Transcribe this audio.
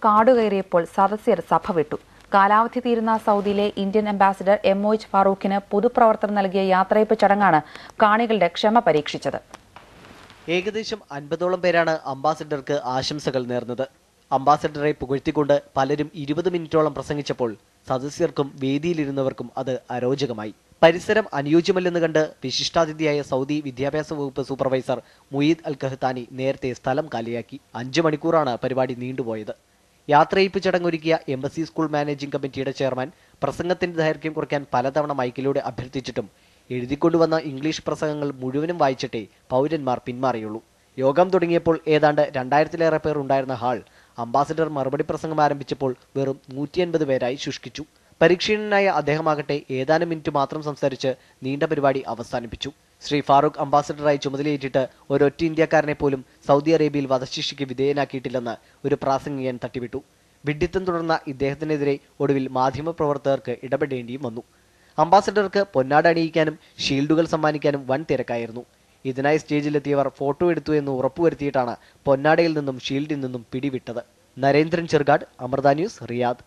കാടുകയറിയപ്പോൾ സദസ്യർ സഭ വിട്ടു. കാലാവധി തീരുന്ന സൗദിയിലെ ഇന്ത്യൻ അംബാസിഡർ MOH ഫാറൂഖിന് പൊതുപ്രവർത്തകർ നൽകിയ യാത്രയയപ്പ് ചടങ്ങാണ് കാണികളുടെ ക്ഷമ പരീക്ഷിച്ചത്. ഏകദേശം 50ഓളം പേരാണ് അംബാസിഡർക്ക് ആശംസകൾ നേർന്നത്. അംബാസിഡറെ പുകഴ്ത്തിക്കൊണ്ട് പലരും 20 മിനിറ്റോളം പ്രസംഗിച്ചപ്പോൾ സദസ്യർക്കും വേദിയിലിരുന്നവർക്കും അത് അരോചകമായി. പരിസരം അനുയോജ്യമല്ലെന്ന് കണ്ട് വിശിഷ്ടാതിഥിയായ സൗദി വിദ്യാഭ്യാസ വകുപ്പ് സൂപ്പർവൈസർ മുയീദ് അൽ കഹ്താനി നേരത്തെ സ്ഥലം കാലിയാക്കി. 5 മണിക്കൂറാണ് പരിപാടി നീണ്ടുപോയത്. യാത്രയയപ്പ് ചടങ്ങൊരുക്കിയ എംബസി സ്കൂൾ മാനേജിംഗ് കമ്മിറ്റിയുടെ ചെയർമാൻ പ്രസംഗത്തിന്റെ ദൈർഘ്യം കുറയ്ക്കാൻ പലതവണ മൈക്കിലൂടെ അഭ്യർത്ഥിച്ചിട്ടും എഴുതിക്കൊണ്ടുവന്ന ഇംഗ്ലീഷ് പ്രസംഗങ്ങൾ മുഴുവനും വായിച്ചിട്ടേ പൗരന്മാർ പിന്മാറിയുള്ളൂ. യോഗം തുടങ്ങിയപ്പോൾ ഏതാണ്ട് 2000-ലേറെ പേർ ഉണ്ടായിരുന്ന ഹാൾ അംബാസിഡർ മറുപടി പ്രസംഗം ആരംഭിച്ചപ്പോൾ വെറും 150 പേരായി ശുഷ്കിച്ചു. പരിശീലനായ അദ്ദേഹമാകട്ടെ ഏതാനും മിനിറ്റ് മാത്രം സംസാരിച്ച് നീണ്ട പരിപാടി അവസാനിപ്പിച്ചു. ശ്രീ ഫാറൂഖ് അംബാസിഡറായി ചുമതലയേറ്റിട്ട് ഒരൊറ്റ ഇന്ത്യക്കാരനെ പോലും സൗദി അറേബ്യയിൽ വധശിക്ഷയ്ക്ക് വിധേയനാക്കിയിട്ടില്ലെന്ന് ഒരു പ്രാസംഗികൻ തട്ടിവിട്ടു. വിഡ്ഢിത്തം തുടർന്ന ഇദ്ദേഹത്തിനെതിരെ ഒടുവിൽ മാധ്യമപ്രവർത്തകർക്ക് ഇടപെടേണ്ടിയും വന്നു. അംബാസിഡർക്ക് പൊന്നാട അണിയിക്കാനും ഷീൽഡുകൾ സമ്മാനിക്കാനും വൻ തിരക്കായിരുന്നു. ഇതിനായി സ്റ്റേജിലെത്തിയവർ ഫോട്ടോ എടുത്തു എന്ന് ഉറപ്പുവരുത്തിയിട്ടാണ് പൊന്നാടയിൽ നിന്നും ഷീൽഡിൽ നിന്നും പിടിവിട്ടത്. Narendran Cherukad, Amrita news, Riyadh.